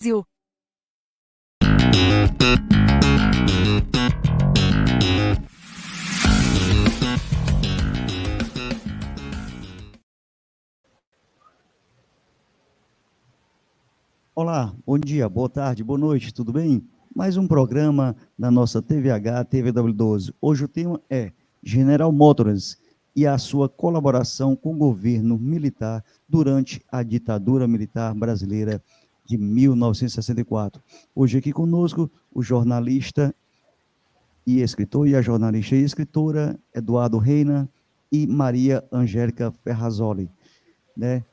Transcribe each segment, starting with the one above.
Brasil. Olá, bom dia, boa tarde, boa noite, tudo bem? Mais um programa da nossa TVH, TVW12. Hoje o tema é General Motors e a sua colaboração com o governo militar durante a ditadura militar brasileira de 1964. Hoje aqui conosco o jornalista e escritor e a jornalista e escritora Eduardo Reina e Maria Angélica Ferrazoli, né?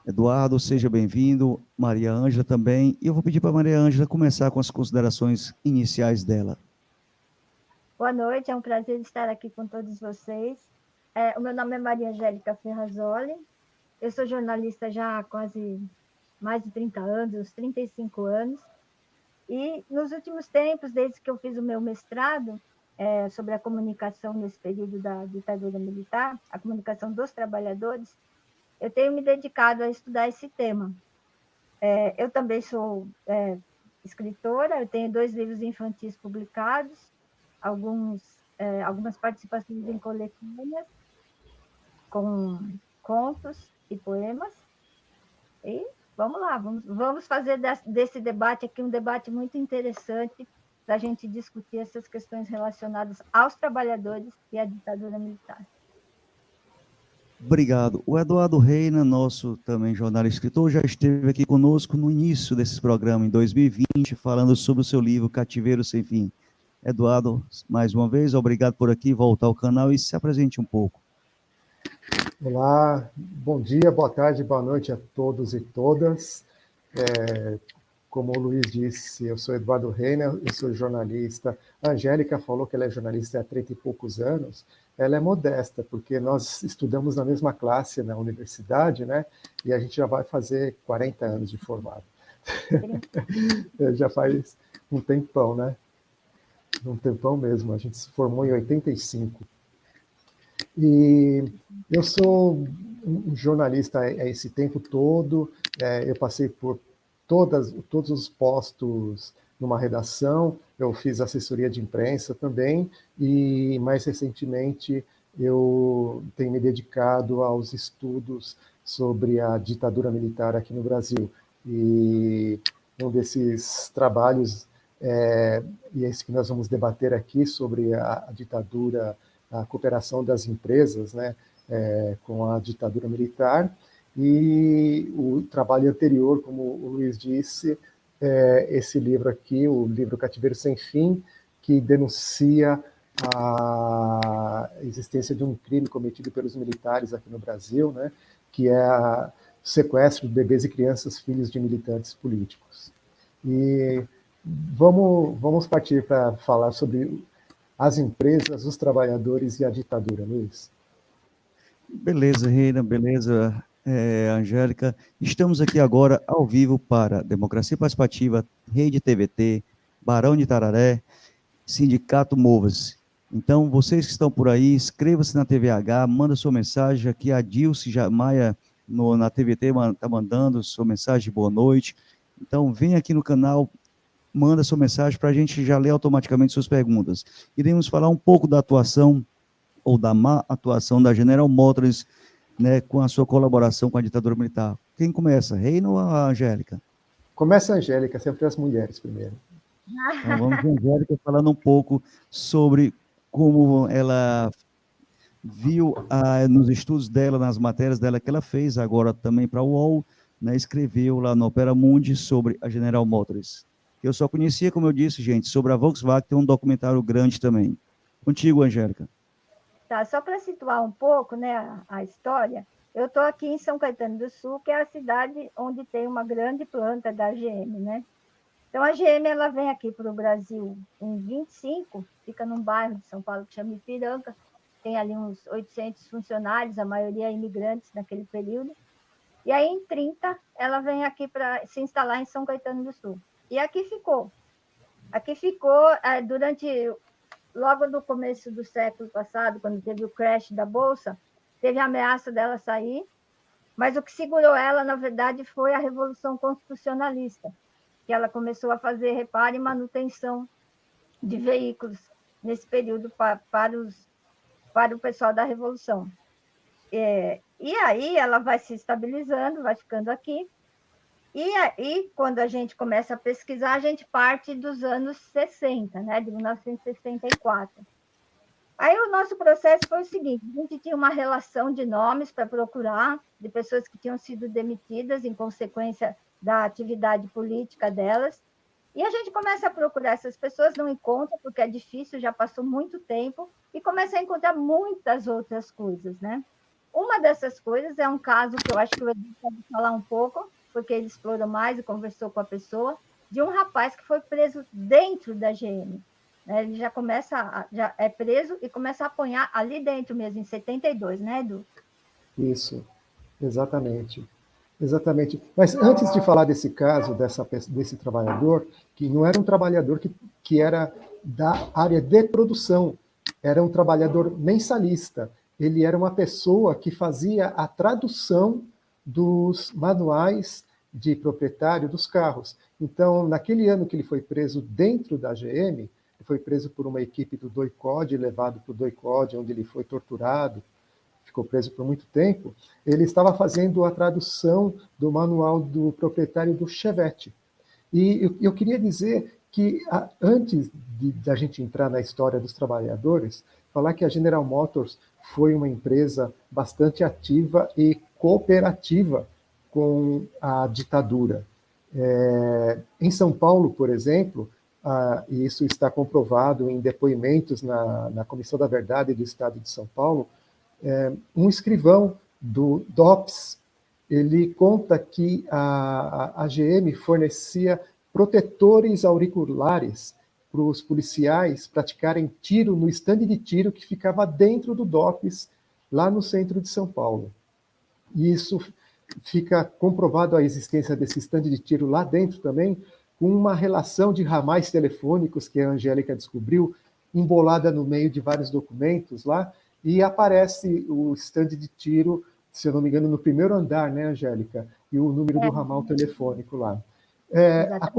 Eduardo, seja bem-vindo, Maria Ângela também, e eu vou pedir para a Maria Ângela começar com as considerações iniciais dela. Boa noite, é um prazer estar aqui com todos vocês. O meu nome é Maria Angélica Ferrazoli, eu sou jornalista já há quase mais de 30 anos, uns 35 anos, e nos últimos tempos, desde que eu fiz o meu mestrado sobre a comunicação nesse período da ditadura militar, a comunicação dos trabalhadores, eu tenho me dedicado a estudar esse tema. Eu também sou escritora, eu tenho 2 livros infantis publicados, algumas participações em coletâneas, com contos e poemas. E vamos lá, vamos fazer desse debate aqui um debate muito interessante para a gente discutir essas questões relacionadas aos trabalhadores e à ditadura militar. Obrigado. O Eduardo Reina, nosso também jornalista e escritor, já esteve aqui conosco no início desse programa, em 2020, falando sobre o seu livro Cativeiro Sem Fim. Eduardo, mais uma vez, obrigado por aqui, voltar ao canal e se apresente um pouco. Olá, bom dia, boa tarde, boa noite a todos e todas. Como o Luiz disse, eu sou Eduardo Reina, eu sou jornalista. A Angélica falou que ela é jornalista há 30 e poucos anos. Ela é modesta, porque nós estudamos na mesma classe na universidade, né? E a gente já vai fazer 40 anos de formado. Já faz um tempão, né? Um tempão mesmo. A gente se formou em 85. E eu sou um jornalista esse tempo todo. Eu passei por todos os postos numa redação, eu fiz assessoria de imprensa também, e mais recentemente eu tenho me dedicado aos estudos sobre a ditadura militar aqui no Brasil. E um desses trabalhos e esse que nós vamos debater aqui sobre a ditadura, a cooperação das empresas, né, com a ditadura militar. E o trabalho anterior, como o Luiz disse, esse livro aqui, o livro Cativeiro Sem Fim, que denuncia a existência de um crime cometido pelos militares aqui no Brasil, né, que é o sequestro de bebês e crianças filhos de militantes políticos. E vamos partir para falar sobre as empresas, os trabalhadores e a ditadura, Luiz. Beleza, Reina, beleza, Angélica. Estamos aqui agora ao vivo para Democracia Participativa, Rede TVT, Barão de Tararé, Sindicato Movas. Então, vocês que estão por aí, inscreva-se na TVH, manda sua mensagem, aqui a Dilce Maia na TVT está mandando sua mensagem de boa noite. Então, vem aqui no canal, manda sua mensagem para a gente já ler automaticamente suas perguntas. Iremos falar um pouco da atuação ou da má atuação da General Motors, né, com a sua colaboração com a ditadura militar. Quem começa, Reina ou a Angélica? Começa a Angélica, sempre as mulheres primeiro. Então vamos com a Angélica falando um pouco sobre como ela viu nos estudos dela, nas matérias dela que ela fez, agora também para o UOL, né, escreveu lá no Opera Mundi sobre a General Motors. Eu só conhecia, como eu disse, gente, sobre a Volkswagen, tem um documentário grande também. Contigo, Angélica. Tá, só para situar um pouco, né, a história, eu estou aqui em São Caetano do Sul, que é a cidade onde tem uma grande planta da GM, né? Então, a GM ela vem aqui para o Brasil em 25, fica num bairro de São Paulo que chama Ipiranga, tem ali uns 800 funcionários, a maioria imigrantes naquele período. E aí, em 30, ela vem aqui para se instalar em São Caetano do Sul. E aqui ficou. Aqui ficou durante... Logo no começo do século passado, quando teve o crash da Bolsa, teve a ameaça dela sair, Mas o que segurou ela, na verdade, foi a Revolução Constitucionalista, que ela começou a fazer reparo e manutenção de veículos nesse período para o pessoal da Revolução. E aí ela vai se estabilizando, vai ficando aqui. E aí, quando a gente começa a pesquisar, a gente parte dos anos 60, né, de 1964. Aí o nosso processo foi o seguinte: a gente tinha uma relação de nomes para procurar, de pessoas que tinham sido demitidas em consequência da atividade política delas, e a gente começa a procurar essas pessoas, não encontra, porque é difícil, já passou muito tempo, e começa a encontrar muitas outras coisas, né? Uma dessas coisas é um caso que eu acho que o Edu pode falar um pouco, porque ele explorou mais e conversou com a pessoa, de um rapaz que foi preso dentro da GM. Ele já já é preso e começa a apanhar ali dentro mesmo, em 72, né, Edu? Isso, exatamente. Exatamente. Mas antes de falar desse caso, desse trabalhador, que não era um trabalhador que era da área de produção, era um trabalhador mensalista. Ele era uma pessoa que fazia a tradução dos manuais de proprietário dos carros. Então, naquele ano que ele foi preso dentro da GM, ele foi preso por uma equipe do DOI-CODE, levado para o DOI-CODE, onde ele foi torturado, ficou preso por muito tempo. Ele estava fazendo a tradução do manual do proprietário do Chevette. E eu queria dizer que, antes da gente entrar na história dos trabalhadores, falar que a General Motors foi uma empresa bastante ativa e cooperativa com a ditadura. Em São Paulo, por exemplo, e isso está comprovado em depoimentos na Comissão da Verdade do Estado de São Paulo, um escrivão do DOPS, ele conta que a GM fornecia protetores auriculares para os policiais praticarem tiro no estande de tiro que ficava dentro do DOPS, lá no centro de São Paulo. E isso fica comprovado, a existência desse estande de tiro lá dentro também, com uma relação de ramais telefônicos que a Angélica descobriu, embolada no meio de vários documentos lá, e aparece o estande de tiro, se eu não me engano, no primeiro andar, né, Angélica? E o número do ramal telefônico lá. A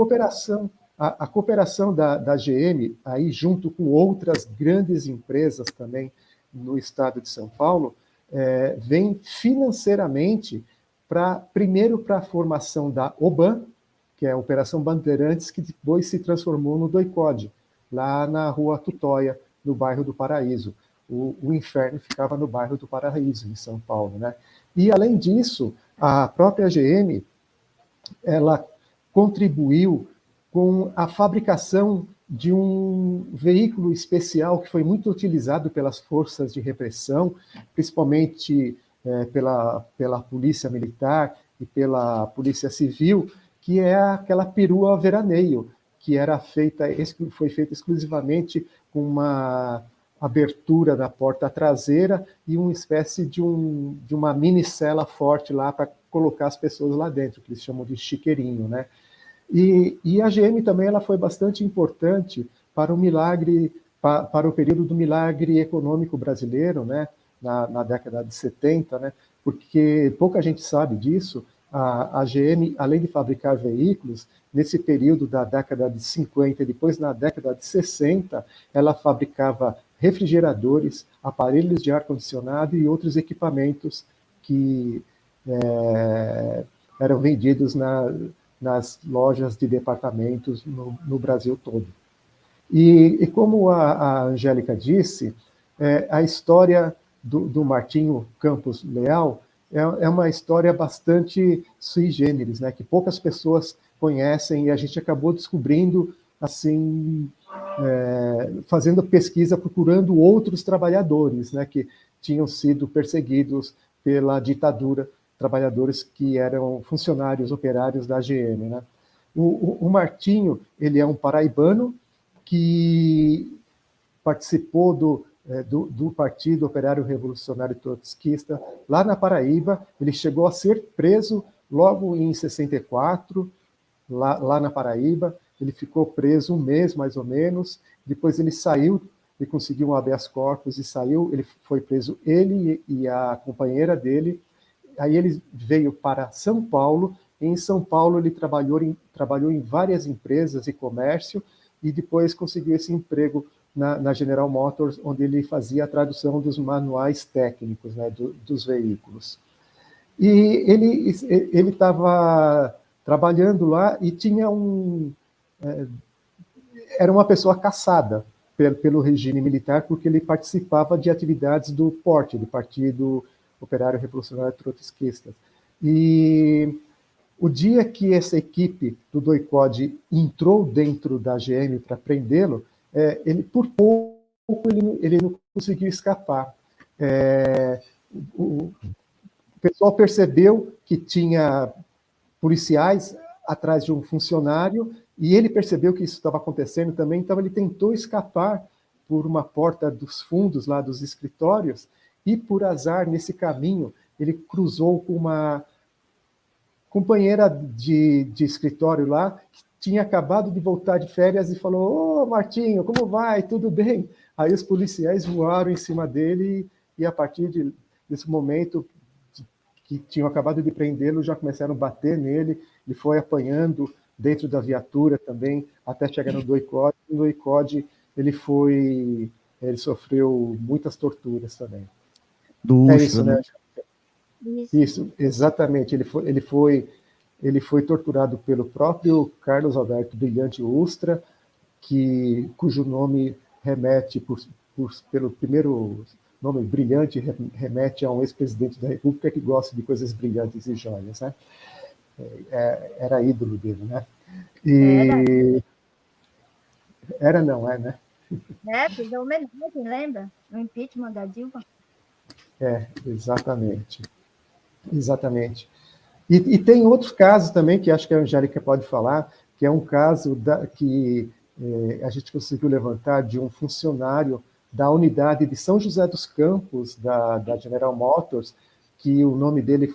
cooperação da GM, aí junto com outras grandes empresas também no estado de São Paulo, vem financeiramente primeiro para a formação da OBAN, que é a Operação Bandeirantes, que depois se transformou no DOI-CODE, lá na Rua Tutóia, no bairro do Paraíso. O inferno ficava no bairro do Paraíso, em São Paulo, né? E, além disso, a própria GM, ela contribuiu com a fabricação de um veículo especial que foi muito utilizado pelas forças de repressão, principalmente pela polícia militar e pela polícia civil, que é aquela perua veraneio, que foi feita exclusivamente com uma abertura da porta traseira e uma espécie de uma mini cela forte lá para colocar as pessoas lá dentro, que eles chamam de chiqueirinho, né? E a GM também ela foi bastante importante para o milagre, para o período do milagre econômico brasileiro, né? Na década de 70, né? Porque pouca gente sabe disso. A GM, além de fabricar veículos, nesse período da década de 50 e depois na década de 60, ela fabricava refrigeradores, aparelhos de ar-condicionado e outros equipamentos que eram vendidos nas lojas de departamentos no Brasil todo. E como a Angélica disse, a história do Martinho Campos Leal é uma história bastante sui generis, né, que poucas pessoas conhecem, e a gente acabou descobrindo, assim, fazendo pesquisa, procurando outros trabalhadores, né, que tinham sido perseguidos pela ditadura, trabalhadores que eram funcionários operários da GM, né. O Martinho, ele é um paraibano que participou do Partido Operário Revolucionário Trotskista lá na Paraíba. Ele chegou a ser preso logo em 64, lá na Paraíba. Ele ficou preso um mês, mais ou menos. Depois ele saiu, ele conseguiu um habeas corpus e saiu. Ele foi preso, ele e a companheira dele. aí ele veio para São Paulo, e em São Paulo ele trabalhou em várias empresas e comércio, e depois conseguiu esse emprego na General Motors, onde ele fazia a tradução dos manuais técnicos, né, dos veículos. E ele estava trabalhando lá e tinha era uma pessoa caçada pelo regime militar, porque ele participava de atividades do PORT, do Partido Operário Revolucionário Trotskista. E o dia que essa equipe do DOI-CODE entrou dentro da GM para prendê-lo, ele, por pouco, ele não conseguiu escapar. O pessoal percebeu que tinha policiais atrás de um funcionário, e ele percebeu que isso estava acontecendo também, então ele tentou escapar por uma porta dos fundos lá dos escritórios, e por azar, nesse caminho, ele cruzou com uma companheira de escritório lá, que tinha acabado de voltar de férias, e falou: "Ô, Martinho, como vai? Tudo bem?" Aí os policiais voaram em cima dele, e a partir desse momento, que tinham acabado de prendê-lo, já começaram a bater nele, ele foi apanhando dentro da viatura também, até chegar no DOI-CODE. No DOI-CODE ele sofreu muitas torturas também. É Dústila, isso, né? né? Isso, exatamente. Ele foi torturado pelo próprio Carlos Alberto Brilhante Ustra, cujo nome remete, pelo primeiro nome brilhante, remete a um ex-presidente da República que gosta de coisas brilhantes e joias, né? Era ídolo dele, né? E era não, né? Fez a homenagem, lembra? No impeachment da Dilma. Exatamente. Exatamente. E tem outros casos também, que acho que a Angélica pode falar, que é um caso que a gente conseguiu levantar de um funcionário da unidade de São José dos Campos, da General Motors, que o nome dele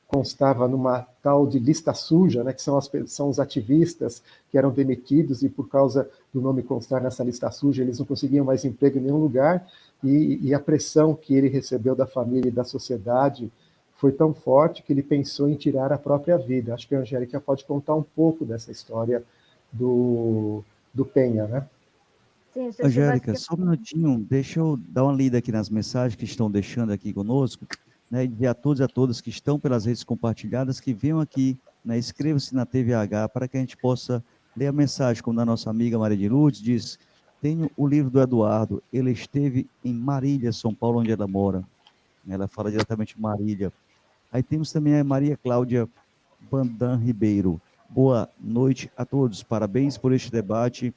constava numa tal de lista suja, né, que são os ativistas que eram demitidos, e por causa do nome constar nessa lista suja, eles não conseguiam mais emprego em nenhum lugar, e a pressão que ele recebeu da família e da sociedade foi tão forte que ele pensou em tirar a própria vida. Acho que a Angélica pode contar um pouco dessa história do Penha, né? Sim, o seu Angélica, Sebastião. só um minutinho, deixa eu dar uma lida aqui nas mensagens que estão deixando aqui conosco, né, e dizer a todos e a todas que estão pelas redes compartilhadas, que venham aqui, né, inscreva-se na TVH, para que a gente possa ler a mensagem, como da nossa amiga Maria de Lourdes, diz: tenho o livro do Eduardo, ele esteve em Marília, São Paulo, onde ela mora. Ela fala diretamente de Marília. Aí temos também a Maria Cláudia Bandan Ribeiro. Boa noite a todos, parabéns por este debate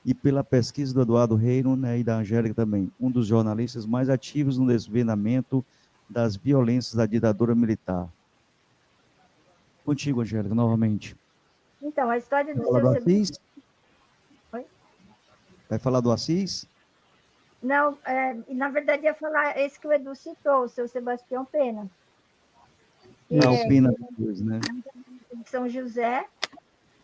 e pela pesquisa do Eduardo Reino, né, e da Angélica também, um dos jornalistas mais ativos no desvendamento das violências da ditadura militar. Contigo, Angélica, novamente. Então, a história Vai do falar seu do Sebastião. Assis? Oi? Vai falar do Assis? Não, na verdade, ia falar esse que o Edu citou, o seu Sebastião Pena. Ah, o Que Pena depois, né? é de São José,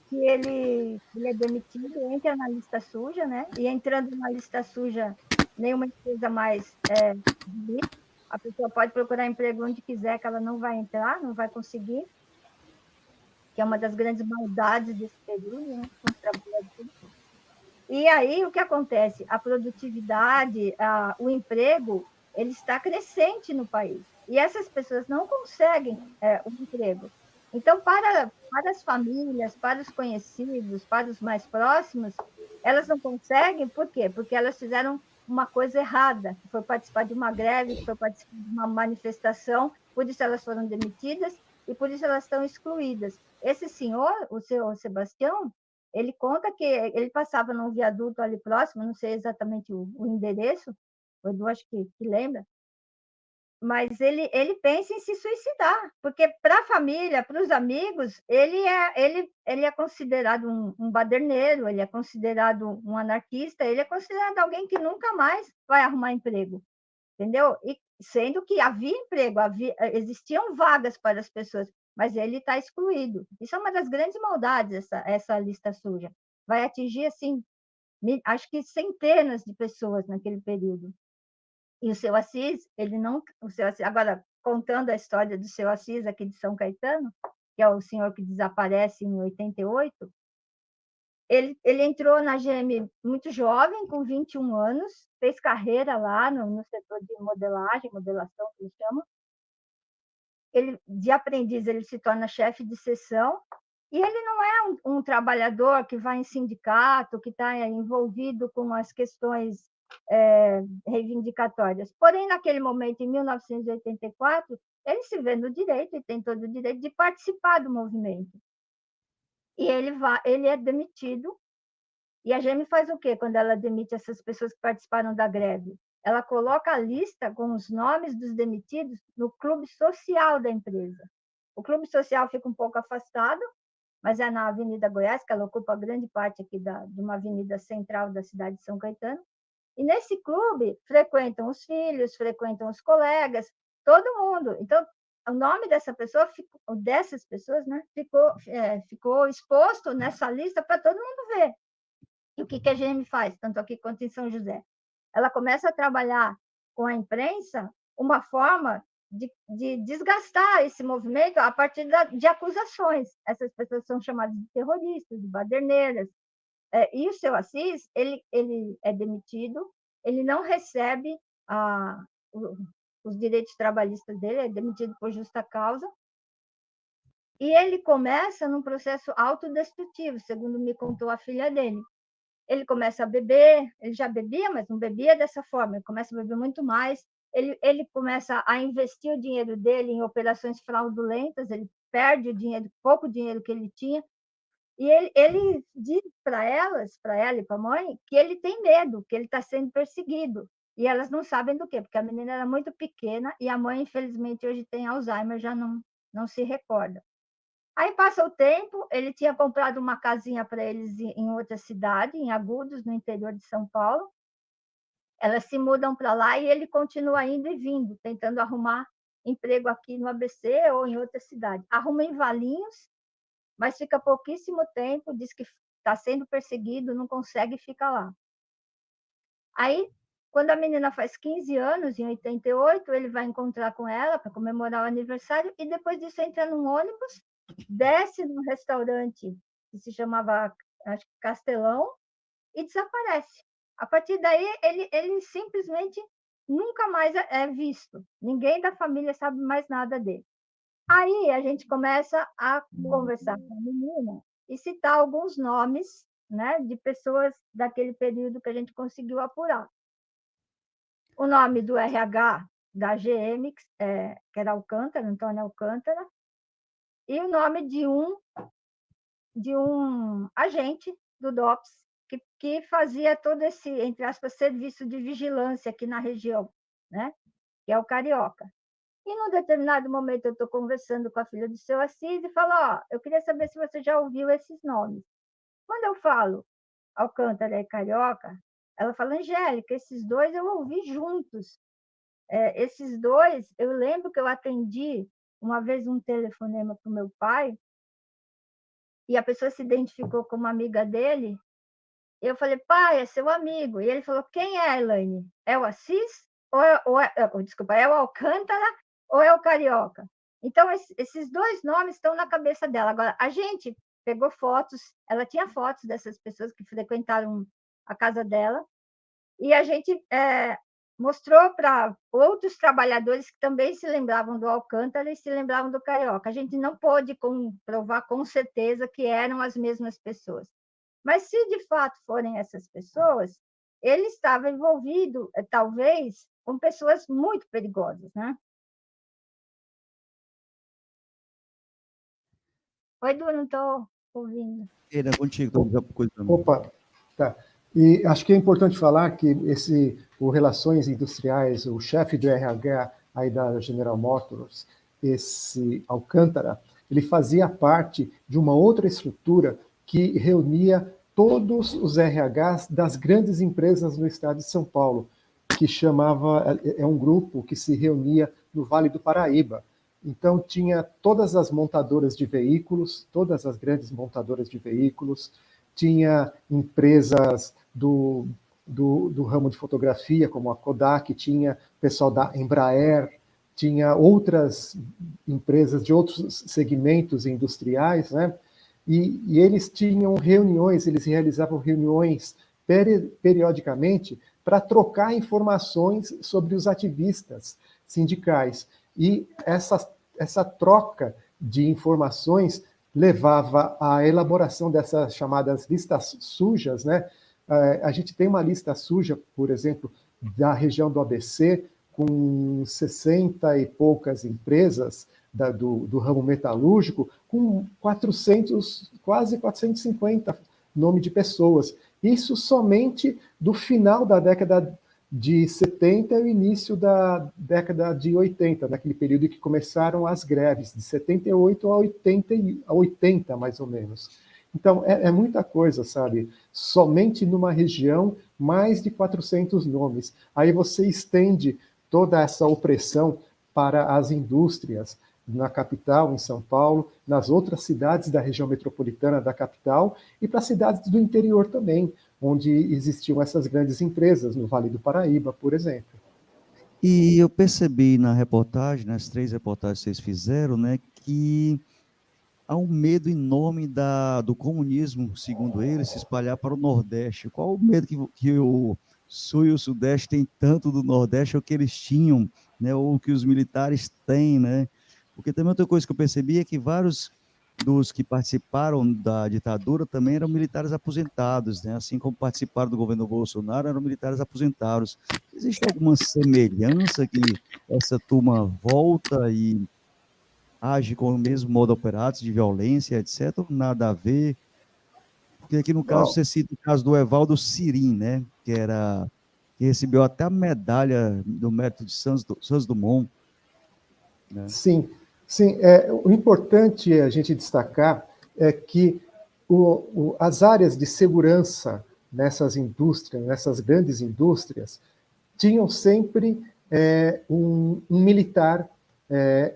que ele é demitido, entra na lista suja, né? E entrando na lista suja, nenhuma empresa mais a pessoa pode procurar emprego onde quiser, que ela não vai entrar, não vai conseguir, que é uma das grandes maldades desse período, né? Com os trabalhadores. E aí, o que acontece? A produtividade, o emprego, ele está crescente no país. E essas pessoas não conseguem um emprego. Então, para as famílias, para os conhecidos, para os mais próximos, elas não conseguem, por quê? Porque elas fizeram uma coisa errada, que foi participar de uma greve, que foi participar de uma manifestação, por isso elas foram demitidas e por isso elas estão excluídas. Esse senhor, o seu Sebastião, ele conta que ele passava num viaduto ali próximo, não sei exatamente o endereço, o Edu acho que lembra, mas ele pensa em se suicidar, porque para a família, para os amigos, ele é considerado um baderneiro, ele é considerado um anarquista, ele é considerado alguém que nunca mais vai arrumar emprego, entendeu? E sendo que havia emprego, existiam vagas para as pessoas, mas ele está excluído. Isso é uma das grandes maldades, essa lista suja. Vai atingir, assim, acho que centenas de pessoas naquele período. E o seu Assis, ele não. O seu Assis, agora, contando a história do seu Assis aqui de São Caetano, que é o senhor que desaparece em 88, ele entrou na GM muito jovem, com 21 anos, fez carreira lá no setor de modelagem, modelação, que eles chamam. De aprendiz, ele se torna chefe de seção, e ele não é um trabalhador que vai em sindicato, que está envolvido com as questões reivindicatórias. Porém, naquele momento, em 1984, ele se vê no direito, e tem todo o direito de participar do movimento. E ele é demitido. E a GM faz o quê quando ela demite essas pessoas que participaram da greve? Ela coloca a lista com os nomes dos demitidos no clube social da empresa. O clube social fica um pouco afastado, mas é na Avenida Goiás, que ela ocupa grande parte aqui de uma avenida central da cidade de São Caetano. E nesse clube frequentam os filhos, frequentam os colegas, todo mundo. Então, o nome dessas pessoas, né, ficou exposto nessa lista para todo mundo ver. E o que a GM faz, tanto aqui quanto em São José? Ela começa a trabalhar com a imprensa uma forma de desgastar esse movimento a partir de acusações. Essas pessoas são chamadas de terroristas, de baderneiras. E o seu Assis, ele é demitido, ele não recebe os direitos trabalhistas dele, é demitido por justa causa, e ele começa num processo autodestrutivo, segundo me contou a filha dele. Ele começa a beber, ele já bebia, mas não bebia dessa forma, ele começa a beber muito mais, ele começa a investir o dinheiro dele em operações fraudulentas, ele perde o dinheiro, pouco dinheiro que ele tinha, e ele diz para ela e para a mãe, que ele tem medo, que ele está sendo perseguido, e elas não sabem do quê, porque a menina era muito pequena, e a mãe, infelizmente, hoje tem Alzheimer, já não se recorda. Aí passa o tempo, ele tinha comprado uma casinha para eles em outra cidade, em Agudos, no interior de São Paulo. Elas se mudam para lá e ele continua indo e vindo, tentando arrumar emprego aqui no ABC ou em outra cidade. Arruma em Valinhos, mas fica pouquíssimo tempo, diz que está sendo perseguido, não consegue ficar lá. Aí, quando a menina faz 15 anos, em 88, ele vai encontrar com ela para comemorar o aniversário e depois disso entra num ônibus, desce num restaurante que se chamava, acho que Castelão, e desaparece. A partir daí, ele simplesmente nunca mais é visto. Ninguém da família sabe mais nada dele. Aí a gente começa a conversar com a menina e citar alguns nomes, né, de pessoas daquele período que a gente conseguiu apurar. O nome do RH da GM, que era Alcântara, Antônio Alcântara, e o nome de um agente do DOPS que fazia todo esse, entre aspas, serviço de vigilância aqui na região, né? Que é o Carioca. E num determinado momento eu estou conversando com a filha do seu Assis e falo, eu queria saber se você já ouviu esses nomes. Quando eu falo Alcântara e Carioca, ela fala, Angélica, esses dois eu ouvi juntos. Esses dois, eu lembro que eu atendi uma vez um telefonema para o meu pai, e a pessoa se identificou como amiga dele. Eu falei, pai, é seu amigo. E ele falou, quem é, Elaine? É o Assis? Desculpa, é o Alcântara ou é o Carioca? Então, esses dois nomes estão na cabeça dela. Agora, a gente pegou fotos, ela tinha fotos dessas pessoas que frequentaram a casa dela, e a gente mostrou para outros trabalhadores que também se lembravam do Alcântara e se lembravam do Carioca. A gente não pôde comprovar com certeza que eram as mesmas pessoas. Mas, se de fato forem essas pessoas, ele estava envolvido, talvez, com pessoas muito perigosas, né? Oi, Du, não estou ouvindo. Era contigo, coisa. Opa, tá. E acho que é importante falar que o Relações Industriais, o chefe do RH aí da General Motors, esse Alcântara, ele fazia parte de uma outra estrutura que reunia todos os RHs das grandes empresas no estado de São Paulo, que é um grupo que se reunia no Vale do Paraíba. Então, tinha todas as montadoras de veículos, todas as grandes montadoras de veículos, tinha empresas do ramo de fotografia, como a Kodak, tinha pessoal da Embraer, tinha outras empresas de outros segmentos industriais, né? E eles tinham reuniões, eles realizavam reuniões periodicamente para trocar informações sobre os ativistas sindicais. E essa troca de informações levava à elaboração dessas chamadas listas sujas, né? A gente tem uma lista suja, por exemplo, da região do ABC, com 60 e poucas empresas do ramo metalúrgico, com 400, quase 450 nome de pessoas. Isso somente do final da década de 70 e o início da década de 80, naquele período em que começaram as greves, de 78 a 80 mais ou menos. Então, é muita coisa, sabe? Somente numa região, mais de 400 nomes. Aí você estende toda essa opressão para as indústrias na capital, em São Paulo, nas outras cidades da região metropolitana da capital e para cidades do interior também, onde existiam essas grandes empresas, no Vale do Paraíba, por exemplo. E eu percebi na reportagem, nas 3 reportagens que vocês fizeram, né, que há um medo enorme do comunismo, segundo eles, se espalhar para o Nordeste. Qual o medo que o Sul e o Sudeste têm tanto do Nordeste, ou que eles tinham, né, ou que os militares têm, né? Porque também outra coisa que eu percebi é que vários dos que participaram da ditadura também eram militares aposentados, né? Assim como participaram do governo Bolsonaro, eram militares aposentados. Existe alguma semelhança que essa turma volta e age com o mesmo modo operado de violência, etc., ou nada a ver? Porque aqui no caso, Bom, você cita o caso do Evaldo Sirim, né? Que recebeu até a medalha do mérito de Santos Dumont, né? sim, sim. O importante a gente destacar é que as áreas de segurança nessas indústrias, nessas grandes indústrias, tinham sempre um militar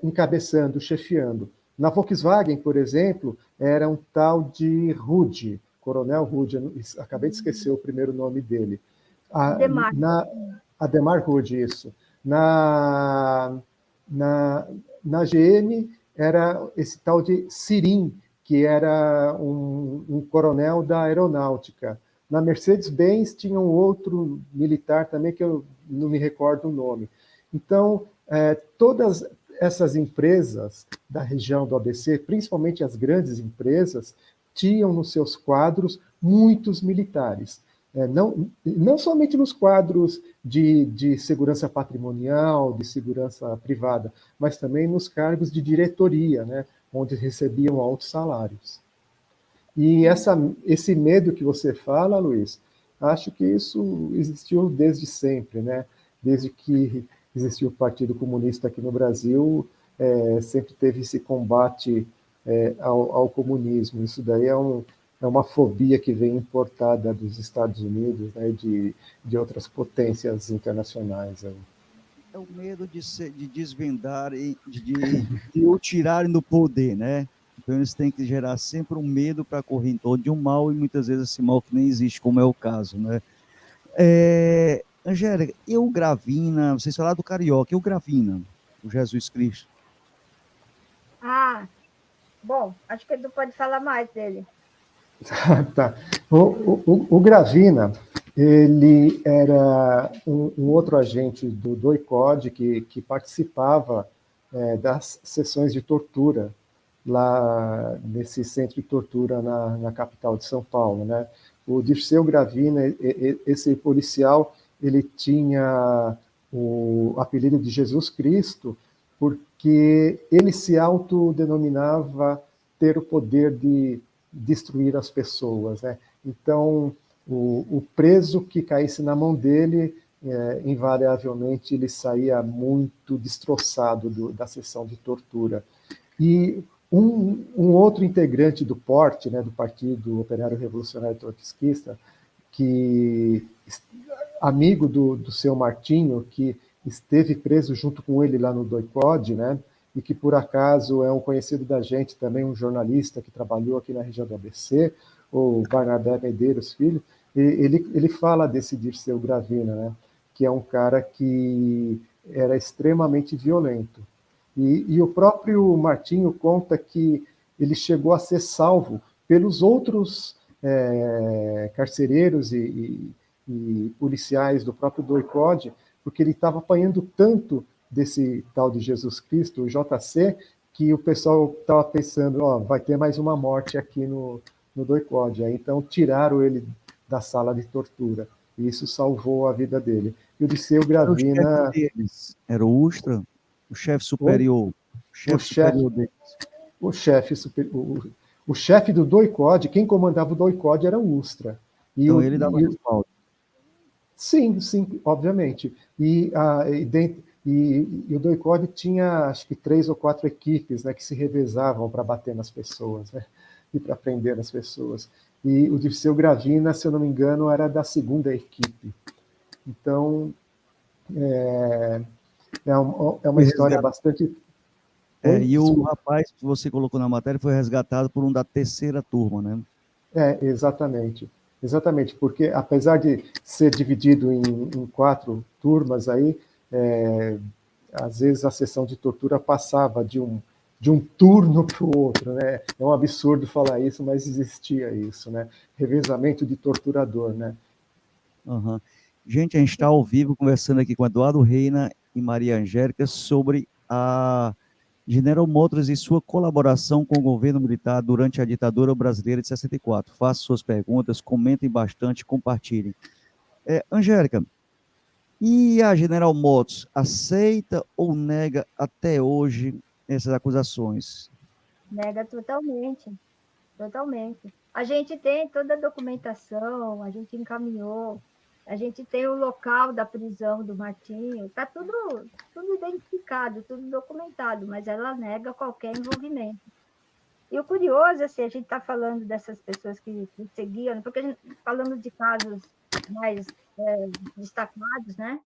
encabeçando, chefiando. Na Volkswagen, por exemplo, era um tal de Rude, Coronel Rude, acabei de esquecer o primeiro nome dele. Ademar. Ademar Rude, isso. Na, na, na GM era esse tal de Sirim, que era um coronel da aeronáutica. Na Mercedes-Benz tinha um outro militar também, que eu não me recordo o nome. Então, todas essas empresas da região do ABC, principalmente as grandes empresas, tinham nos seus quadros muitos militares. Não somente nos quadros de segurança patrimonial, de segurança privada, mas também nos cargos de diretoria, né, onde recebiam altos salários. E esse medo que você fala, Luiz, acho que isso existiu desde sempre, né? Desde que existiu o Partido Comunista aqui no Brasil, sempre teve esse combate ao comunismo. Isso daí é uma fobia que vem importada dos Estados Unidos, né, de outras potências internacionais. Aí. É o medo de desvendar, de o tirarem do poder, né? Então eles têm que gerar sempre um medo para correr em torno de um mal, e muitas vezes esse mal que nem existe, como é o caso, né? Angélica, e o Gravina, vocês falaram do Carioca, e o Gravina, o Jesus Cristo? Ah, bom, acho que ele não pode falar mais dele. Tá. O Gravina, ele era um outro agente do DOI-CODE que participava das sessões de tortura lá nesse centro de tortura na capital de São Paulo, né? O Dirceu Gravina, esse policial, ele tinha o apelido de Jesus Cristo porque ele se autodenominava ter o poder de destruir as pessoas, né? Então, o preso que caísse na mão dele, invariavelmente, ele saía muito destroçado da sessão de tortura. E um outro integrante do PORT, né, do Partido Operário Revolucionário Trotskista, que amigo do seu Martinho, que esteve preso junto com ele lá no DOI-CODE, né, e que por acaso é um conhecido da gente também, um jornalista que trabalhou aqui na região do ABC, o Barnabé Medeiros Filho, ele fala desse Dirceu Gravina, né, que é um cara que era extremamente violento. E o próprio Martinho conta que ele chegou a ser salvo pelos outros carcereiros e policiais do próprio DOI-CODE, porque ele estava apanhando tanto desse tal de Jesus Cristo, o JC, que o pessoal estava pensando, vai ter mais uma morte aqui no DOI-CODE. Aí, então tiraram ele da sala de tortura, e isso salvou a vida dele. E o Disseu Era o chefe Gravina... deles, era o Ustra, o chefe Oi? superior, o O chefe chefe, superior deles. o chefe do DOI-CODE, quem comandava o DOI-CODE era o Ustra. Então ele dava respaldo. Sim, sim, obviamente. E o DOI-CODE tinha, acho que 3 ou 4 equipes, né, que se revezavam para bater nas pessoas, né, e para prender as pessoas. E o Dirceu Gravina, se eu não me engano, era da segunda equipe. Então, é uma Foi história resgatado. bastante... Oi? E o Desculpa. rapaz que você colocou na matéria foi resgatado por um da terceira turma, né? Exatamente. Exatamente, porque apesar de ser dividido em 4 turmas aí, às vezes a sessão de tortura passava de um turno para o outro, né? É um absurdo falar isso, mas existia isso, né? Revezamento de torturador, né? Uhum. Gente, a gente está ao vivo conversando aqui com Eduardo Reina e Maria Angélica sobre a General Motors e sua colaboração com o governo militar durante a ditadura brasileira de 64. Façam suas perguntas, comentem bastante, compartilhem. Angélica, e a General Motors aceita ou nega até hoje essas acusações? Nega totalmente, totalmente. A gente tem toda a documentação, a gente encaminhou, a gente tem o local da prisão do Martinho, está tudo identificado, tudo documentado, mas ela nega qualquer envolvimento. E o curioso, assim, a gente está falando dessas pessoas que seguiam, porque a gente falando de casos mais destacados, né?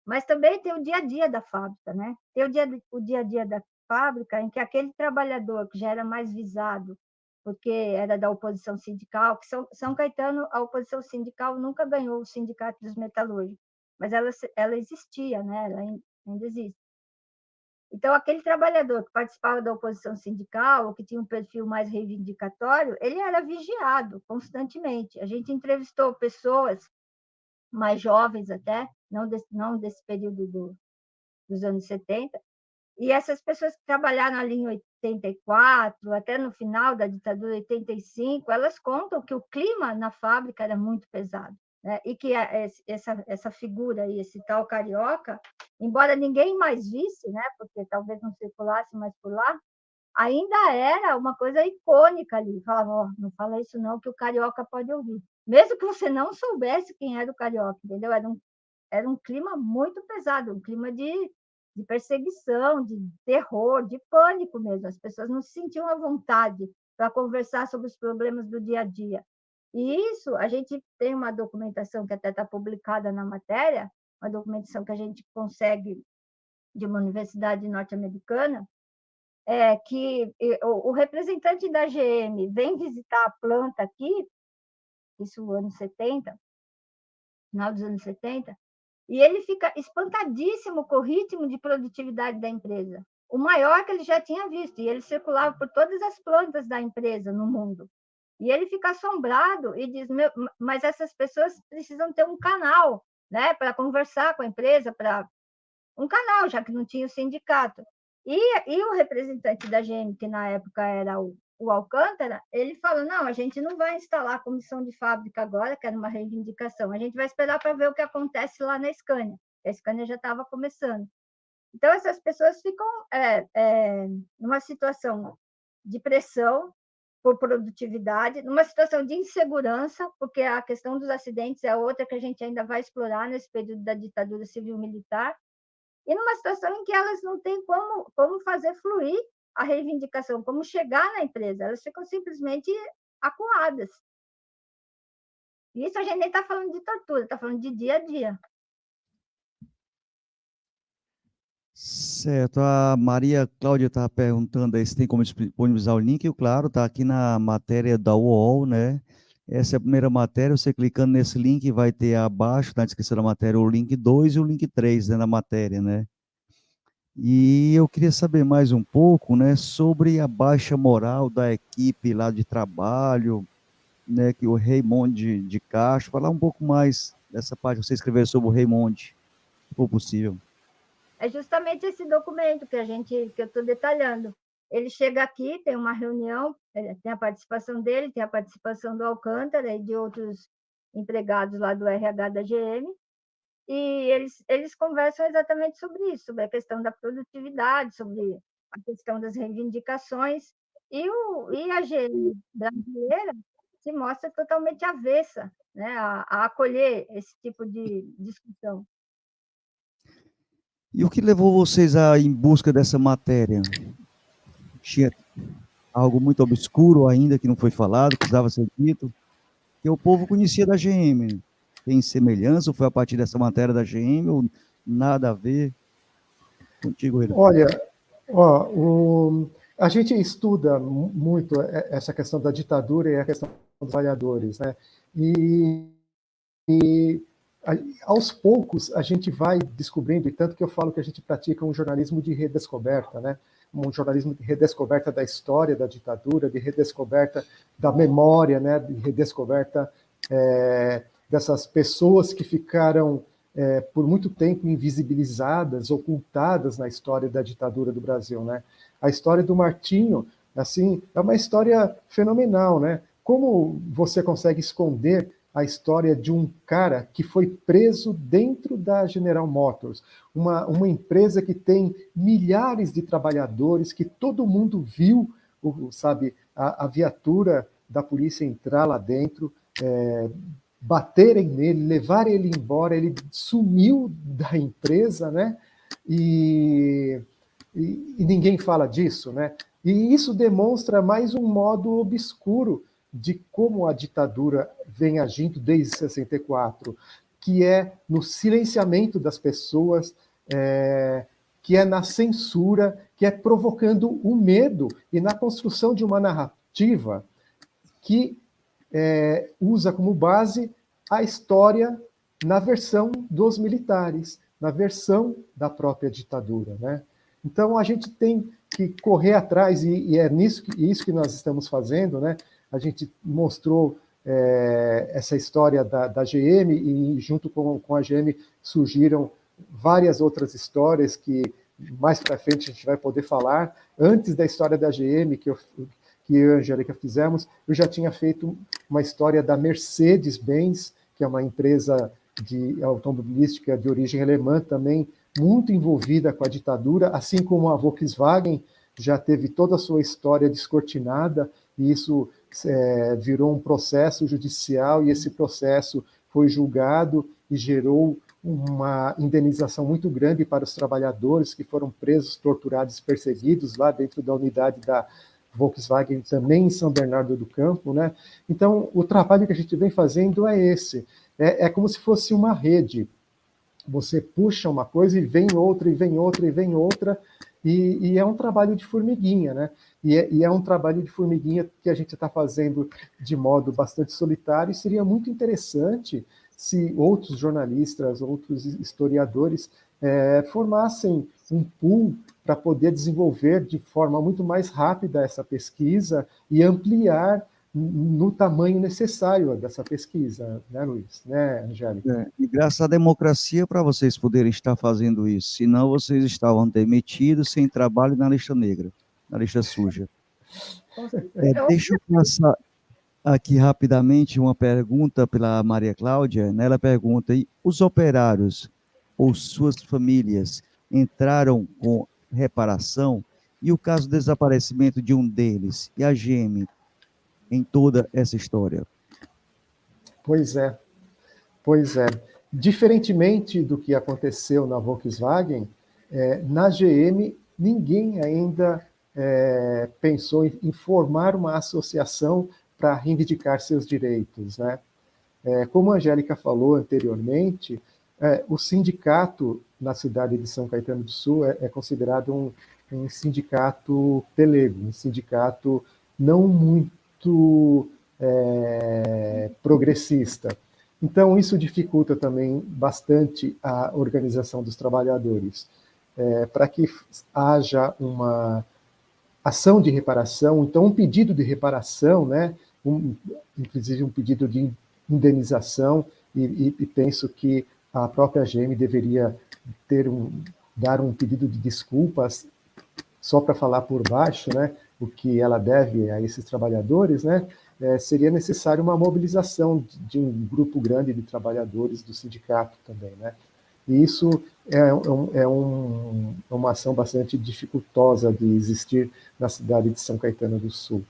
Mas também tem o dia a dia da fábrica, né? Tem o dia a dia da fábrica em que aquele trabalhador que já era mais visado, porque era da oposição sindical, que São Caetano, a oposição sindical nunca ganhou o sindicato dos metalúrgicos, mas ela existia, né? Ela ainda existe. Então, aquele trabalhador que participava da oposição sindical, ou que tinha um perfil mais reivindicatório, ele era vigiado constantemente. A gente entrevistou pessoas mais jovens até, não desse período dos anos 70, e essas pessoas que trabalharam ali em 84, até no final da ditadura 85, elas contam que o clima na fábrica era muito pesado, né? E que essa figura aí, esse tal carioca, embora ninguém mais visse, né? Porque talvez não circulasse mais por lá, ainda era uma coisa icônica ali. Falava, não fala isso não, que o carioca pode ouvir. Mesmo que você não soubesse quem era o carioca, entendeu? Era um clima muito pesado, um clima de perseguição, de terror, de pânico mesmo. As pessoas não se sentiam à vontade para conversar sobre os problemas do dia a dia. E isso, a gente tem uma documentação que até está publicada na matéria, uma documentação que a gente consegue de uma universidade norte-americana, que o representante da GM vem visitar a planta aqui, isso no anos 70, final dos anos 70, e ele fica espantadíssimo com o ritmo de produtividade da empresa, o maior que ele já tinha visto, e ele circulava por todas as plantas da empresa no mundo. E ele fica assombrado e diz, mas essas pessoas precisam ter um canal, né, para conversar com a empresa, para um canal, já que não tinha o sindicato. E o representante da GM, que na época era o Alcântara, ele falou, não, a gente não vai instalar a comissão de fábrica agora, que era uma reivindicação, a gente vai esperar para ver o que acontece lá na Scania. A Scania já estava começando. Então, essas pessoas ficam numa situação de pressão por produtividade, numa situação de insegurança, porque a questão dos acidentes é outra que a gente ainda vai explorar nesse período da ditadura civil-militar, e numa situação em que elas não têm como fazer fluir a reivindicação, como chegar na empresa, elas ficam simplesmente acuadas. Isso a gente nem está falando de tortura, está falando de dia a dia. Certo, a Maria Cláudia está perguntando aí se tem como disponibilizar o link, e claro, está aqui na matéria da UOL, né? Essa é a primeira matéria, você clicando nesse link vai ter abaixo, na descrição da matéria, o link 2 e o link 3, né, na matéria, né? E eu queria saber mais um pouco, né, sobre a baixa moral da equipe lá de trabalho, né, que o Raymond de Castro, falar um pouco mais dessa parte, você escrever sobre o Raymond, se for possível. É justamente esse documento que eu estou detalhando. Ele chega aqui, tem uma reunião, tem a participação dele, tem a participação do Alcântara e de outros empregados lá do RH da GM, e eles conversam exatamente sobre isso, sobre a questão da produtividade, sobre a questão das reivindicações, e a GM brasileira se mostra totalmente avessa, né, a acolher esse tipo de discussão. E o que levou vocês a ir em busca dessa matéria? Tinha algo muito obscuro ainda que não foi falado, precisava ser dito, que o povo conhecia da GM. Tem semelhança ou foi a partir dessa matéria da GM ou nada a ver contigo, Renan? Olha, ó, a gente estuda muito essa questão da ditadura e a questão dos trabalhadores, né? E, e aos poucos a gente vai descobrindo, e tanto que eu falo que a gente pratica um jornalismo de redescoberta, né? Um jornalismo de redescoberta da história da ditadura, de redescoberta da memória, né? De redescoberta dessas pessoas que ficaram por muito tempo invisibilizadas, ocultadas na história da ditadura do Brasil, né? A história do Martinho, assim, é uma história fenomenal, né? Como você consegue esconder a história de um cara que foi preso dentro da General Motors, uma empresa que tem milhares de trabalhadores, que todo mundo viu, sabe, a viatura da polícia entrar lá dentro, baterem nele, levarem ele embora, ele sumiu da empresa, né? E ninguém fala disso, né? E isso demonstra mais um modo obscuro de como a ditadura vem agindo desde 64, que é no silenciamento das pessoas, que é na censura, que é provocando o medo e na construção de uma narrativa que usa como base a história na versão dos militares, na versão da própria ditadura, né? Então a gente tem que correr atrás e é isso que nós estamos fazendo, né? A gente mostrou essa história da GM e junto com a GM surgiram várias outras histórias que mais para frente a gente vai poder falar. Antes da história da GM, que eu e a Angélica fizemos, eu já tinha feito uma história da Mercedes-Benz, que é uma empresa de automobilística de origem alemã também, muito envolvida com a ditadura, assim como a Volkswagen já teve toda a sua história descortinada, e isso virou um processo judicial, e esse processo foi julgado e gerou uma indenização muito grande para os trabalhadores que foram presos, torturados, perseguidos lá dentro da unidade da Volkswagen, também em São Bernardo do Campo, né? Então, o trabalho que a gente vem fazendo é esse. É como se fosse uma rede. Você puxa uma coisa e vem outra, e vem outra, e vem outra, e é um trabalho de formiguinha, né? E é um trabalho de formiguinha que a gente está fazendo de modo bastante solitário, e seria muito interessante se outros jornalistas, outros historiadores formassem um pool para poder desenvolver de forma muito mais rápida essa pesquisa e ampliar no tamanho necessário dessa pesquisa, né, Luiz? Né, Angélica? E graças à democracia para vocês poderem estar fazendo isso, senão vocês estavam demitidos, sem trabalho na lista negra, na lista suja. Deixa eu passar aqui rapidamente uma pergunta pela Maria Cláudia, né? Ela pergunta, e os operários ou suas famílias entraram com reparação? E o caso do desaparecimento de um deles, e a GM, em toda essa história? Pois é, pois é. Diferentemente do que aconteceu na Volkswagen, na GM ninguém ainda pensou em formar uma associação para reivindicar seus direitos, né? Como a Angélica falou anteriormente, o sindicato na cidade de São Caetano do Sul é considerado um sindicato pelego, um sindicato não muito progressista. Então, isso dificulta também bastante a organização dos trabalhadores. Para que haja uma ação de reparação, então um pedido de reparação, né, inclusive um pedido de indenização, e penso que a própria AGM deveria dar um pedido de desculpas só para falar por baixo, né, o que ela deve a esses trabalhadores, né, seria necessário uma mobilização de um grupo grande de trabalhadores do sindicato também, né. E isso é uma ação bastante dificultosa de existir na cidade de São Caetano do Sul.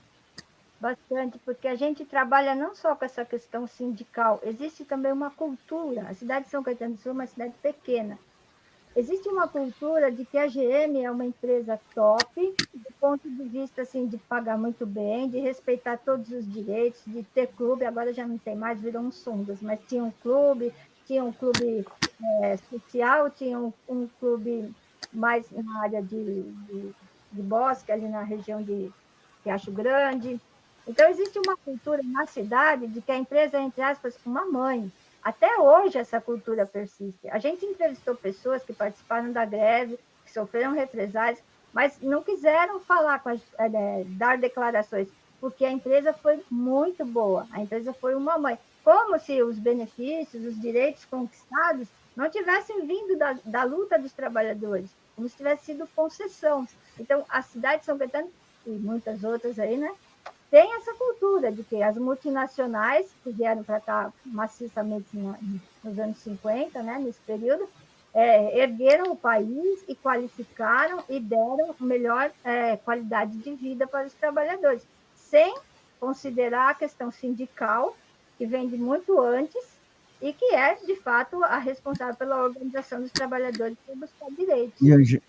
Bastante, porque a gente trabalha não só com essa questão sindical, existe também uma cultura. A cidade de São Caetano do Sul é uma cidade pequena. Existe uma cultura de que a GM é uma empresa top, do ponto de vista assim, de pagar muito bem, de respeitar todos os direitos, de ter clube, agora já não tem mais, virou um sungas, mas tinha um clube social, tinha um clube mais na área de bosque, ali na região de Riacho Grande. Então, existe uma cultura na cidade de que a empresa é, entre aspas, uma mãe. Até hoje, essa cultura persiste. A gente entrevistou pessoas que participaram da greve, que sofreram represálias, mas não quiseram falar, dar declarações, porque a empresa foi muito boa, a empresa foi uma mãe. Como se os benefícios, os direitos conquistados não tivessem vindo da luta dos trabalhadores, como se tivesse sido concessão. Então, a cidade de São Caetano, e muitas outras aí, né, tem essa cultura de que as multinacionais, que vieram para cá maciçamente nos anos 50, né, nesse período, ergueram o país e qualificaram e deram melhor qualidade de vida para os trabalhadores, sem considerar a questão sindical, que vem de muito antes, e que é, de fato, a responsável pela organização dos trabalhadores para buscar direitos.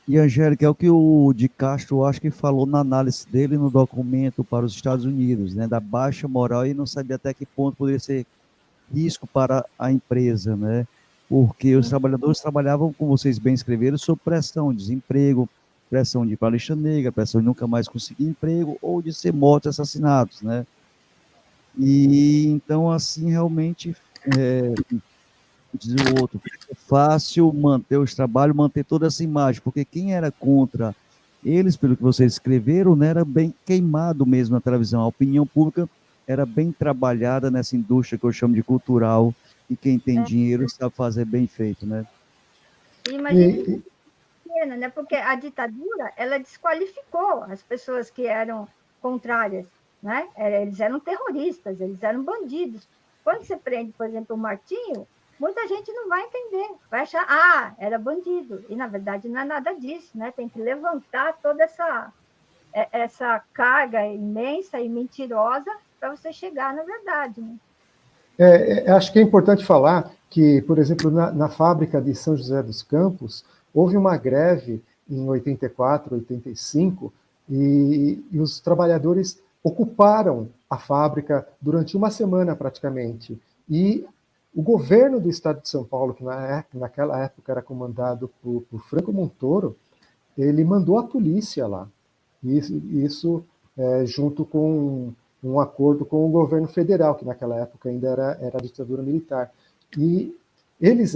E Angélica, é o que o de Castro, acho que falou na análise dele no documento para os Estados Unidos, né, da baixa moral, e não sabia até que ponto poderia ser risco para a empresa, né? Porque os trabalhadores trabalhavam, como vocês bem escreveram, sob pressão, desemprego, pressão de ir para a lista negra, pressão de nunca mais conseguir emprego ou de ser mortos, assassinados, né? E então, assim, realmente, diz o outro, é fácil manter os trabalhos, manter toda essa imagem, porque quem era contra eles, pelo que vocês escreveram, né, era bem queimado mesmo na televisão. A opinião pública era bem trabalhada nessa indústria que eu chamo de cultural, e quem tem dinheiro sabe fazer bem feito, né? Imagina que pena, né? Porque a ditadura, ela desqualificou as pessoas que eram contrárias, né? Eles eram terroristas, eles eram bandidos. Quando você prende, por exemplo, o Martinho, muita gente não vai entender, vai achar, era bandido. E, na verdade, não é nada disso, né? Tem que levantar toda essa carga imensa e mentirosa para você chegar na verdade, né? Acho que é importante falar que, por exemplo, na fábrica de São José dos Campos, houve uma greve em 84, 85, e os trabalhadores ocuparam a fábrica durante uma semana praticamente. E o governo do estado de São Paulo, que naquela época era comandado por Franco Montoro, ele mandou a polícia lá. Isso junto com um acordo com o governo federal, que naquela época ainda era a ditadura militar. E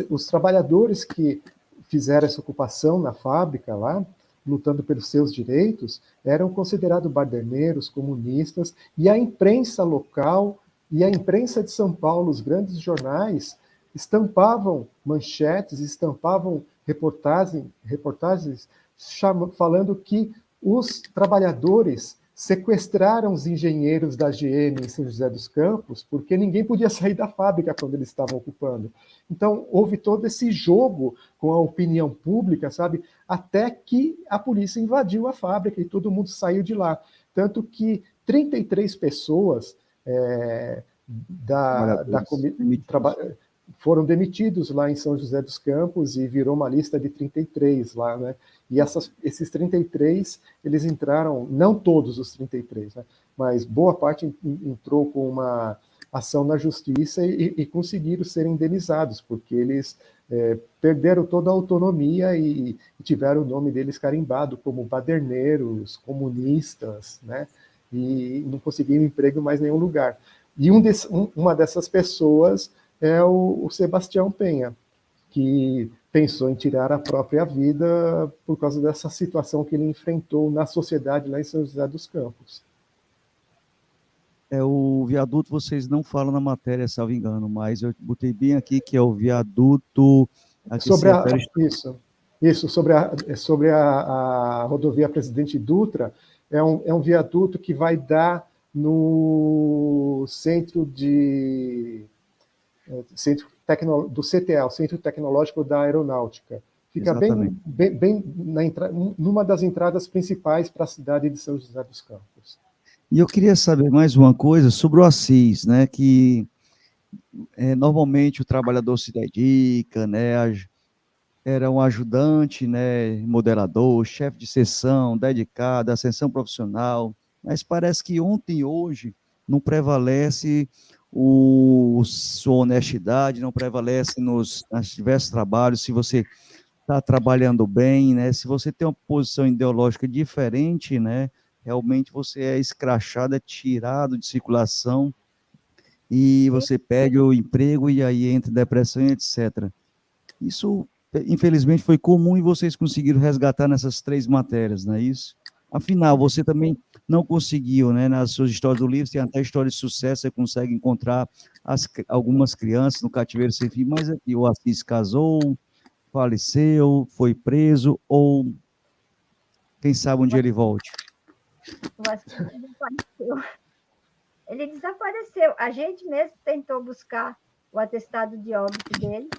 os trabalhadores que fizeram essa ocupação na fábrica lá, lutando pelos seus direitos, eram considerados baderneiros, comunistas, e a imprensa local e a imprensa de São Paulo, os grandes jornais, estampavam manchetes, estampavam reportagens falando que os trabalhadores sequestraram os engenheiros da GM em São José dos Campos, porque ninguém podia sair da fábrica quando eles estavam ocupando. Então, houve todo esse jogo com a opinião pública, sabe? Até que a polícia invadiu a fábrica e todo mundo saiu de lá. Tanto que 33 pessoas foram demitidos lá em São José dos Campos e virou uma lista de 33 lá, né? E esses 33, eles entraram, não todos os 33, né? Mas boa parte entrou com uma ação na justiça e conseguiram ser indenizados, porque eles perderam toda a autonomia e tiveram o nome deles carimbado como baderneiros, comunistas, né? E não conseguiram emprego em mais nenhum lugar. E uma dessas pessoas é o Sebastião Penha, que pensou em tirar a própria vida por causa dessa situação que ele enfrentou na sociedade lá em São José dos Campos. O viaduto vocês não falam na matéria, salvo engano, mas eu botei bem aqui que é o viaduto a que se refere... Isso, sobre a rodovia Presidente Dutra, é um viaduto que vai dar no centro do CTA, o Centro Tecnológico da Aeronáutica. Fica bem numa das entradas principais para a cidade de São José dos Campos. E eu queria saber mais uma coisa sobre o Assis, né, que normalmente o trabalhador se dedica, né, era um ajudante, né, moderador, chefe de seção, dedicado, ascensão profissional, mas parece que ontem e hoje não prevalece sua honestidade, não prevalece nos diversos trabalhos, se você está trabalhando bem, né, se você tem uma posição ideológica diferente, né, realmente você é escrachado, é tirado de circulação, e você perde o emprego e aí entra em depressão e etc. Isso, infelizmente, foi comum e vocês conseguiram resgatar nessas 3 matérias, não é isso? Afinal, você também não conseguiu, né? Nas suas histórias do livro, tem até história de sucesso, você consegue encontrar algumas crianças no cativeiro sem fim, mas aqui o Assis casou, faleceu, foi preso, ou quem sabe um dia ele volte. O Assis desapareceu. Ele desapareceu. A gente mesmo tentou buscar o atestado de óbito dele,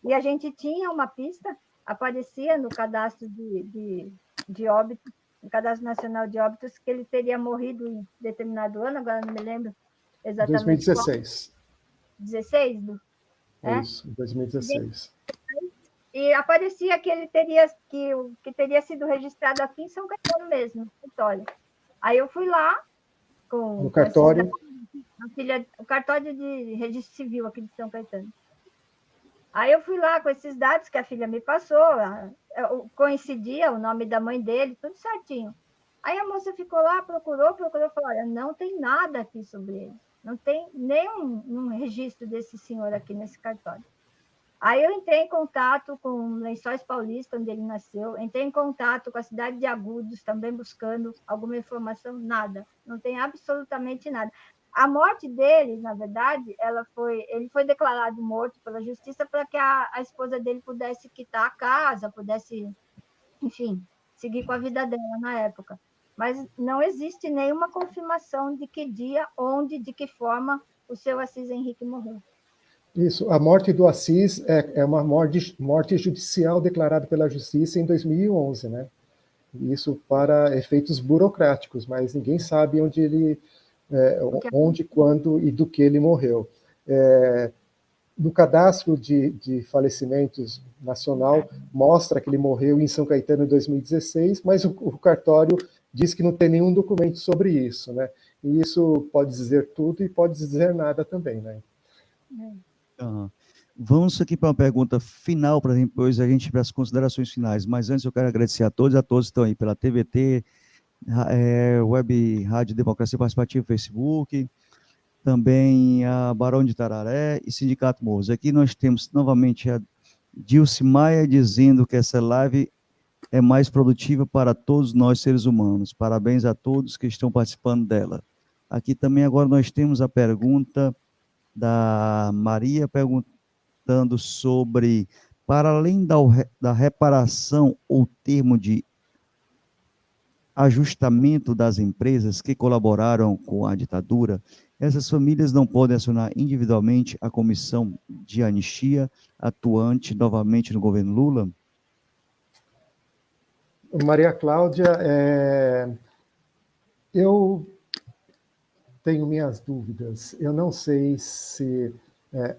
e a gente tinha uma pista, aparecia no cadastro de óbito, no Cadastro Nacional de Óbitos, que ele teria morrido em determinado ano, agora não me lembro exatamente 2016. qual. 16? Isso, 2016. E aparecia que ele teria sido registrado aqui em São Caetano mesmo, Vitória. Aí eu fui lá com no cartório. O cartório de registro civil aqui de São Caetano. Aí eu fui lá com esses dados que a filha me passou, coincidia o nome da mãe dele, tudo certinho. Aí a moça ficou lá, procurou, falou, olha, não tem nada aqui sobre ele, não tem nenhum registro desse senhor aqui nesse cartório. Aí eu entrei em contato com Lençóis Paulista, onde ele nasceu, entrei em contato com a cidade de Agudos, também buscando alguma informação, nada, não tem absolutamente nada. A morte dele, na verdade, ele foi declarado morto pela justiça para que a esposa dele pudesse quitar a casa, pudesse, enfim, seguir com a vida dela na época. Mas não existe nenhuma confirmação de que dia, onde, de que forma o seu Assis Henrique morreu. Isso, a morte do Assis é uma morte judicial declarada pela justiça em 2011, né? Isso para efeitos burocráticos, mas ninguém sabe onde, quando e do que ele morreu. No cadastro de falecimentos nacional, mostra que ele morreu em São Caetano em 2016, mas o cartório diz que não tem nenhum documento sobre isso, né? E isso pode dizer tudo e pode dizer nada também, né? Vamos aqui para uma pergunta final, para depois a gente ir para as considerações finais, mas antes eu quero agradecer a todos que estão aí pela TVT, Web Rádio Democracia Participativa, Facebook, também a Barão de Tararé e Sindicato Morros. Aqui nós temos novamente a Dilce Maia dizendo que essa live é mais produtiva para todos nós seres humanos. Parabéns a todos que estão participando dela. Aqui também agora nós temos a pergunta da Maria perguntando sobre, para além da reparação ou termo de ajustamento das empresas que colaboraram com a ditadura, essas famílias não podem acionar individualmente a comissão de anistia atuante novamente no governo Lula? Maria Cláudia, eu tenho minhas dúvidas. Eu não sei se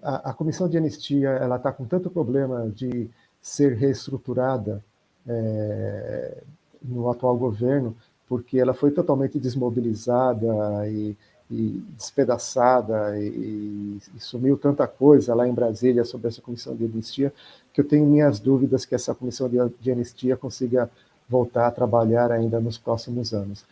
a comissão de anistia ela está com tanto problema de ser reestruturada no atual governo, porque ela foi totalmente desmobilizada e despedaçada e sumiu tanta coisa lá em Brasília sobre essa comissão de anistia, que eu tenho minhas dúvidas que essa comissão de anistia consiga voltar a trabalhar ainda nos próximos anos.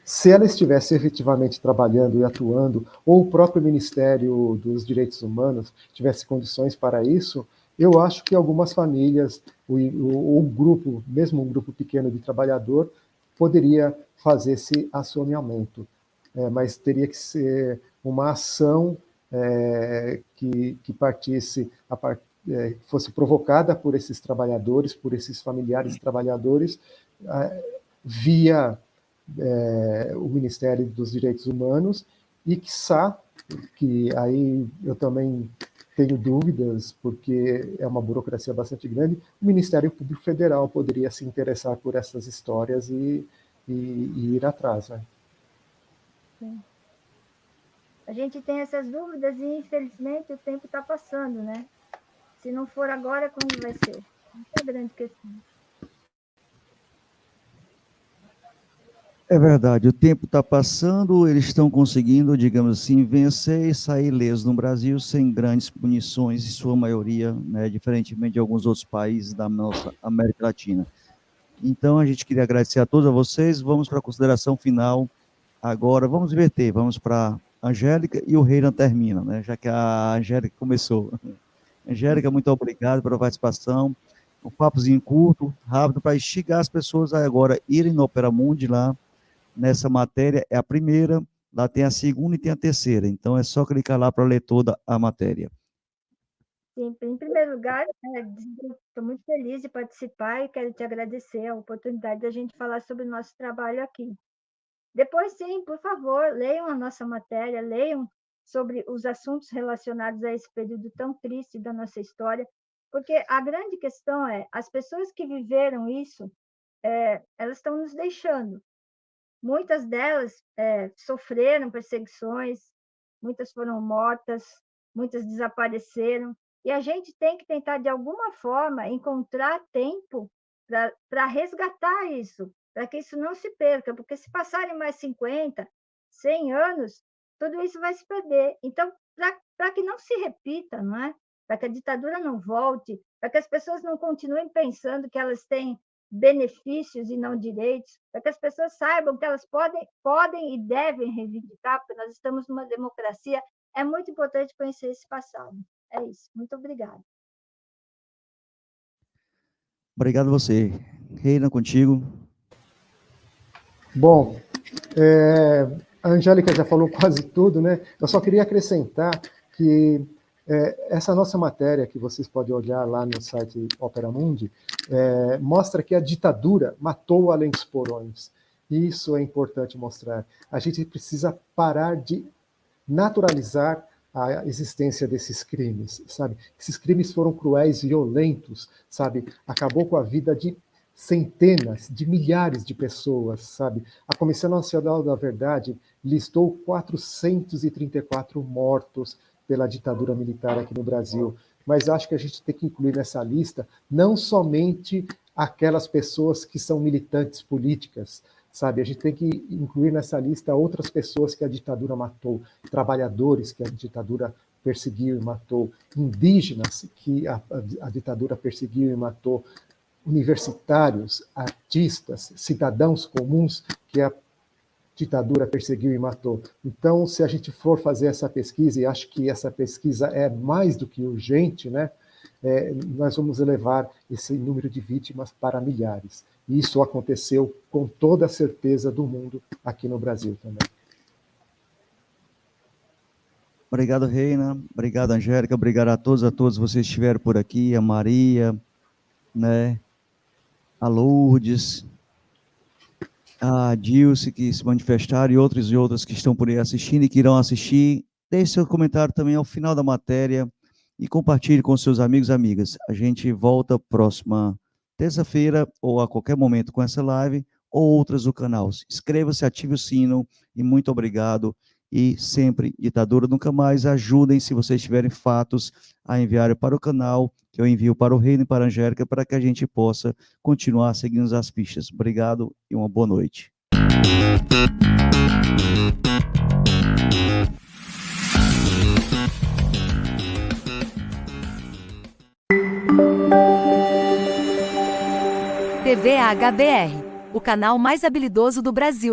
se ela estivesse efetivamente trabalhando e atuando, ou o próprio Ministério dos Direitos Humanos tivesse condições para isso, eu acho que algumas famílias, ou grupo, mesmo um grupo pequeno de trabalhador, poderia fazer esse acionamento. Mas teria que ser uma ação que partisse, fosse provocada por esses trabalhadores, por esses familiares trabalhadores, via o Ministério dos Direitos Humanos, e quiçá, que aí eu também tenho dúvidas, porque é uma burocracia bastante grande, o Ministério Público Federal poderia se interessar por essas histórias e ir atrás. Né? Sim. A gente tem essas dúvidas e, infelizmente, o tempo está passando, né? Se não for agora, quando vai ser? Essa é a grande questão. É verdade, o tempo está passando, eles estão conseguindo, digamos assim, vencer e sair ilesos no Brasil sem grandes punições, em sua maioria, né, diferentemente de alguns outros países da nossa América Latina. Então, a gente queria agradecer a todos vocês, vamos para a consideração final agora, vamos inverter, vamos para a Angélica e o Reina termina, né, já que a Angélica começou. Angélica, muito obrigado pela participação, um papozinho curto, rápido, para instigar as pessoas a agora irem no Opera Mundi lá. Nessa matéria é a primeira, lá tem a segunda e tem a terceira, então é só clicar lá para ler toda a matéria. Sim, em primeiro lugar, estou muito feliz de participar e quero te agradecer a oportunidade de a gente falar sobre o nosso trabalho aqui. Depois, sim, por favor, leiam a nossa matéria, leiam sobre os assuntos relacionados a esse período tão triste da nossa história, porque a grande questão é, as pessoas que viveram isso, elas estão nos deixando. Muitas delas sofreram perseguições, muitas foram mortas, muitas desapareceram, e a gente tem que tentar, de alguma forma, encontrar tempo para resgatar isso, para que isso não se perca, porque se passarem mais 50, 100 anos, tudo isso vai se perder. Então, para que não se repita, não é? Para que a ditadura não volte, para que as pessoas não continuem pensando que elas têm benefícios e não direitos, para que as pessoas saibam que elas podem e devem reivindicar, porque nós estamos numa democracia, é muito importante conhecer esse passado. É isso. Muito obrigada. Obrigado a você. Reina, contigo. Bom, a Angélica já falou quase tudo, né? Eu só queria acrescentar que essa nossa matéria, que vocês podem olhar lá no site Opera Mundi, mostra que a ditadura matou além dos porões. Isso é importante mostrar. A gente precisa parar de naturalizar a existência desses crimes, sabe? Esses crimes foram cruéis, violentos, sabe? Acabou com a vida de centenas, de milhares de pessoas, sabe? A Comissão Nacional da Verdade listou 434 mortos pela ditadura militar aqui no Brasil, mas acho que a gente tem que incluir nessa lista não somente aquelas pessoas que são militantes políticas, sabe? A gente tem que incluir nessa lista outras pessoas que a ditadura matou, trabalhadores que a ditadura perseguiu e matou, indígenas que a ditadura perseguiu e matou, universitários, artistas, cidadãos comuns que a ditadura perseguiu e matou. Então, se a gente for fazer essa pesquisa, e acho que essa pesquisa é mais do que urgente, né? Nós vamos elevar esse número de vítimas para milhares. E isso aconteceu com toda a certeza do mundo aqui no Brasil também. Obrigado, Reina. Obrigado, Angélica. Obrigado a todos vocês que estiveram por aqui, a Maria, né? A Lourdes, a Dilce, que se manifestaram, e outras que estão por aí assistindo e que irão assistir. Deixe seu comentário também ao final da matéria e compartilhe com seus amigos e amigas. A gente volta próxima terça-feira ou a qualquer momento com essa live ou outras do canal. Inscreva-se, ative o sino e muito obrigado. E sempre, ditadura nunca mais, ajudem, se vocês tiverem fatos, a enviar para o canal, que eu envio para o Reino e para a Angélica, para que a gente possa continuar seguindo as pistas. Obrigado e uma boa noite. TV HBR, o canal mais habilidoso do Brasil.